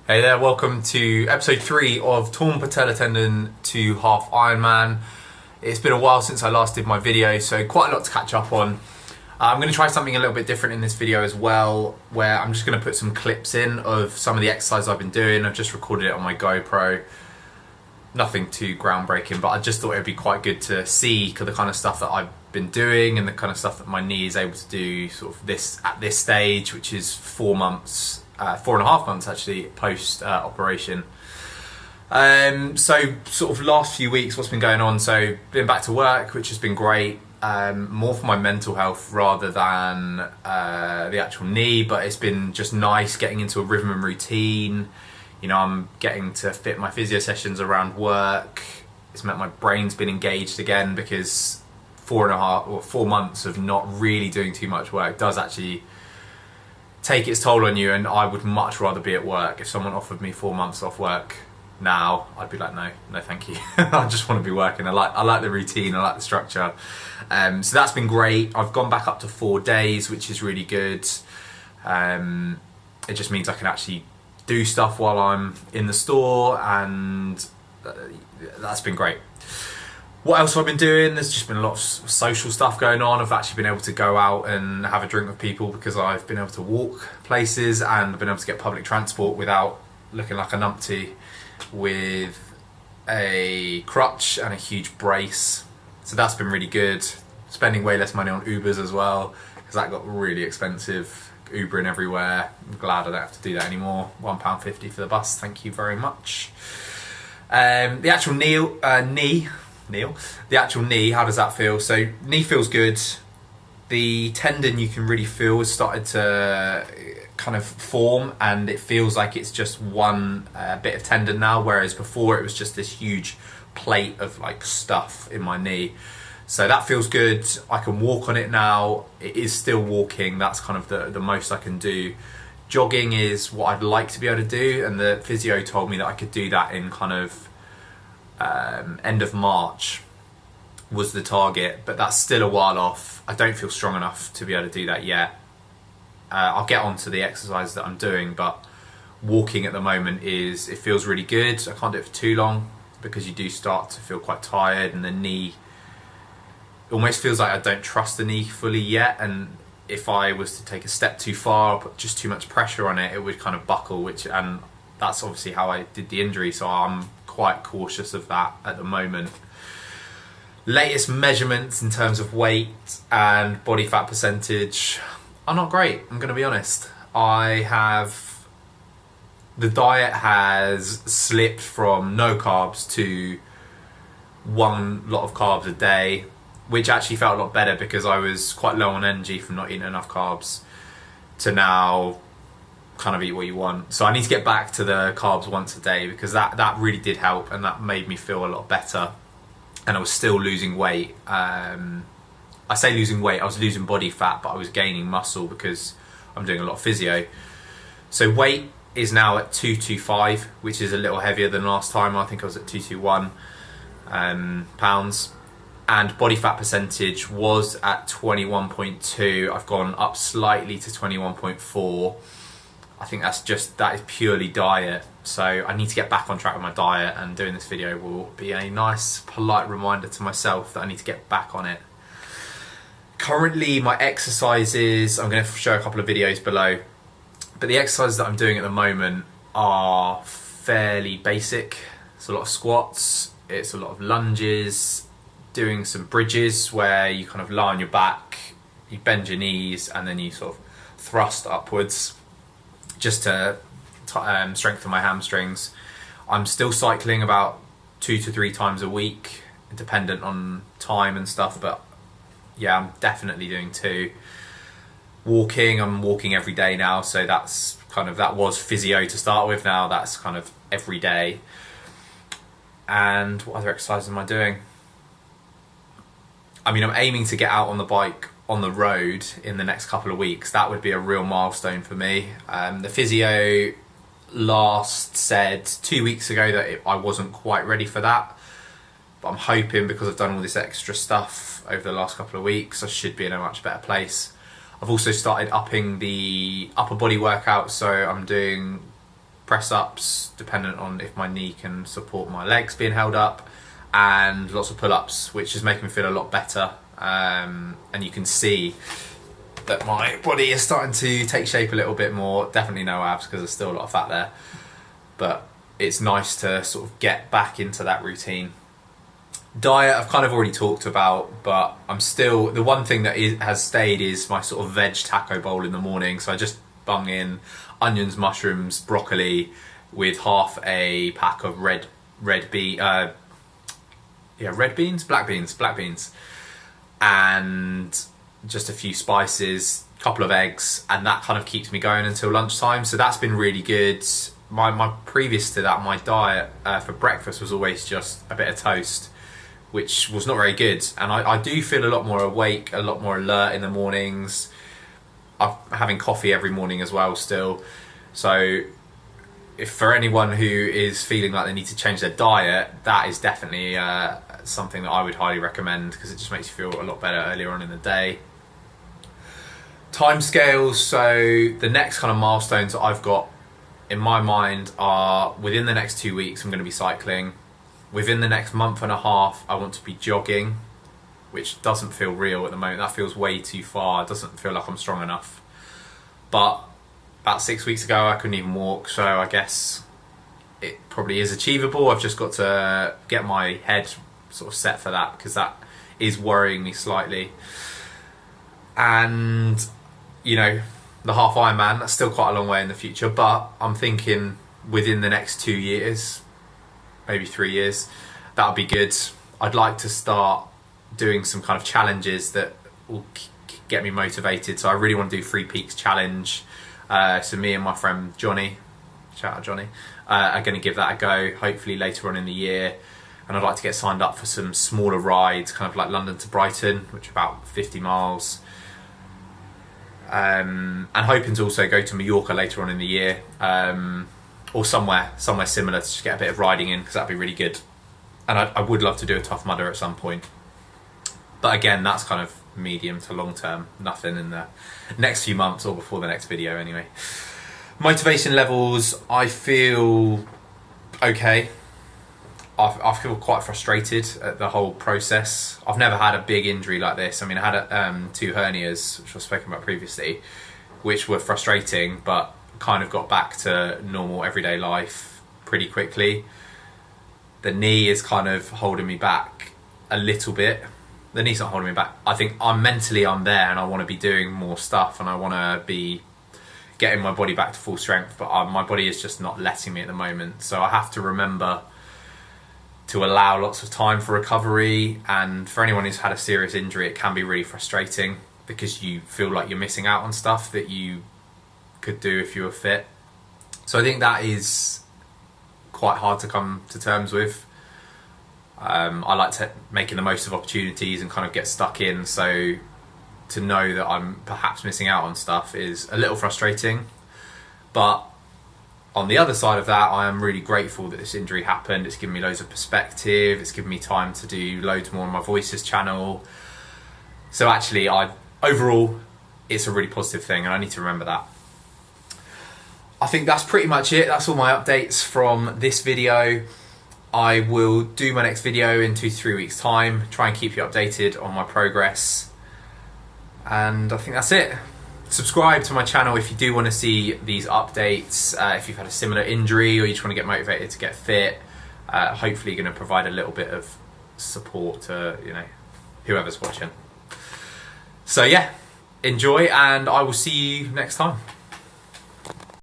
Hey there, welcome to episode 3 of Torn Patella Tendon to Half Ironman. It's been a while since I last did my video, so quite a lot to catch up on. I'm going to try something a little bit different in this video as well, where I'm just going to put some clips in of some of the exercises I've been doing. I've just recorded it on my GoPro. Nothing too groundbreaking, but I just thought it would be quite good to see the kind of stuff that I've been doing and the kind of stuff that my knee is able to do sort of at this stage, which is 4 months. 4.5 months actually post operation. So sort of last few weeks, what's been going on? So been back to work, which has been great. More for my mental health rather than the actual knee, but it's been just nice getting into a rhythm and routine. You know, I'm getting to fit my physio sessions around work. It's meant my brain's been engaged again, because 4 months of not really doing too much work does actually take its toll on you, and I would much rather be at work. If someone offered me 4 months off work now, I'd be like, no thank you. I just want to be working. I like the routine, I like the structure. So that's been great. I've gone back up to 4 days, which is really good. It just means I can actually do stuff while I'm in the store, and that's been great. What else have I been doing? There's just been a lot of social stuff going on. I've actually been able to go out and have a drink with people because I've been able to walk places, and I've been able to get public transport without looking like a numpty with a crutch and a huge brace. So that's been really good. Spending way less money on Ubers as well, because that got really expensive. Ubering everywhere. I'm glad I don't have to do that anymore. £1.50 for the bus, thank you very much. The actual the actual knee, how does that feel? So knee feels good. The tendon, you can really feel, has started to kind of form, and it feels like it's just one bit of tendon now, whereas before it was just this huge plate of like stuff in my knee. So that feels good. I can walk on it now. It is still walking. That's kind of the most I can do. Jogging is what I'd like to be able to do, and the physio told me that I could do that in kind of end of March was the target, but that's still a while off. I don't feel strong enough to be able to do that yet. I'll get on to the exercises that I'm doing, but walking at the moment it feels really good. I can't do it for too long because you do start to feel quite tired, and the knee almost feels like I don't trust the knee fully yet, and if I was to take a step too far or put just too much pressure on it, it would kind of buckle, and that's obviously how I did the injury, so I'm quite cautious of that at the moment. Latest measurements in terms of weight and body fat percentage are not great, I'm going to be honest. The diet has slipped from no carbs to one lot of carbs a day, which actually felt a lot better because I was quite low on energy from not eating enough carbs, to now kind of eat what you want. So I need to get back to the carbs once a day, because that really did help, and that made me feel a lot better. And I was still losing weight. I say losing weight, I was losing body fat, but I was gaining muscle because I'm doing a lot of physio. So weight is now at 225, which is a little heavier than last time. I think I was at 221 pounds. And body fat percentage was at 21.2. I've gone up slightly to 21.4. I think that is purely diet. So I need to get back on track with my diet, and doing this video will be a nice, polite reminder to myself that I need to get back on it. Currently, my exercises, I'm going to show a couple of videos below, but the exercises that I'm doing at the moment are fairly basic. It's a lot of squats, it's a lot of lunges, doing some bridges where you kind of lie on your back, you bend your knees, and then you sort of thrust upwards, just to strengthen my hamstrings. I'm still cycling about 2 to 3 times a week, dependent on time and stuff, but yeah, I'm definitely doing 2. I'm walking every day now, so that was physio to start with, now that's kind of every day. And what other exercises am I doing? I mean, I'm aiming to get out on the bike on the road in the next couple of weeks. That would be a real milestone for me. The physio last said 2 weeks ago that I wasn't quite ready for that, but I'm hoping, because I've done all this extra stuff over the last couple of weeks, I should be in a much better place. I've also started upping the upper body workout, so I'm doing press ups, dependent on if my knee can support my legs being held up, and lots of pull ups, which is making me feel a lot better. And you can see that my body is starting to take shape a little bit more. Definitely no abs because there's still a lot of fat there, but it's nice to sort of get back into that routine. Diet I've kind of already talked about, but I'm still, the one thing that has stayed is my sort of veg taco bowl in the morning. So I just bung in onions, mushrooms, broccoli with half a pack of black beans, and just a few spices, couple of eggs, and that kind of keeps me going until lunchtime. So that's been really good. My previous to that, my diet for breakfast was always just a bit of toast, which was not very good. And I do feel a lot more awake, a lot more alert in the mornings. I'm having coffee every morning as well still. So if for anyone who is feeling like they need to change their diet, that is definitely something that I would highly recommend, because it just makes you feel a lot better earlier on in the day. Timescales, so the next kind of milestones that I've got in my mind are within the next 2 weeks I'm going to be cycling. Within the next month and a half I want to be jogging, which doesn't feel real at the moment. That feels way too far. It doesn't feel like I'm strong enough. But about 6 weeks ago I couldn't even walk, so I guess it probably is achievable. I've just got to get my head sort of set for that, because that is worrying me slightly. And you know, the half Ironman, that's still quite a long way in the future, but I'm thinking within the next 2 years, maybe 3 years, that'll be good. I'd like to start doing some kind of challenges that will get me motivated. So I really want to do 3 Peaks challenge. So me and my friend Johnny, shout out Johnny, are going to give that a go, hopefully later on in the year. And I'd like to get signed up for some smaller rides, kind of like London to Brighton, which are about 50 miles. And hoping to also go to Mallorca later on in the year, or somewhere similar, to just get a bit of riding in, because that'd be really good. And I would love to do a Tough Mudder at some point, but again, that's kind of medium to long term, nothing in the next few months or before the next video anyway. Motivation levels, I feel okay. I feel quite frustrated at the whole process. I've never had a big injury like this. I mean, I had 2 hernias, which I've spoken about previously, which were frustrating, but kind of got back to normal everyday life pretty quickly. The knee is kind of holding me back a little bit. The knee's not holding me back. I think I'm there, and I want to be doing more stuff, and I want to be getting my body back to full strength, but my body is just not letting me at the moment. So I have to remember to allow lots of time for recovery. And for anyone who's had a serious injury, it can be really frustrating, because you feel like you're missing out on stuff that you could do if you were fit. So I think that is quite hard to come to terms with. I like to making the most of opportunities and kind of get stuck in, so to know that I'm perhaps missing out on stuff is a little frustrating. But on the other side of that, I am really grateful that this injury happened. It's given me loads of perspective. It's given me time to do loads more on my Voices channel. So actually, overall, it's a really positive thing, and I need to remember that. I think that's pretty much it. That's all my updates from this video. I will do my next video in 2 to 3 weeks' time. Try and keep you updated on my progress. And I think that's it. Subscribe to my channel if you do want to see these updates. If you've had a similar injury, or you just want to get motivated to get fit, hopefully going to provide a little bit of support to, you know, whoever's watching. So yeah, enjoy, and I will see you next time.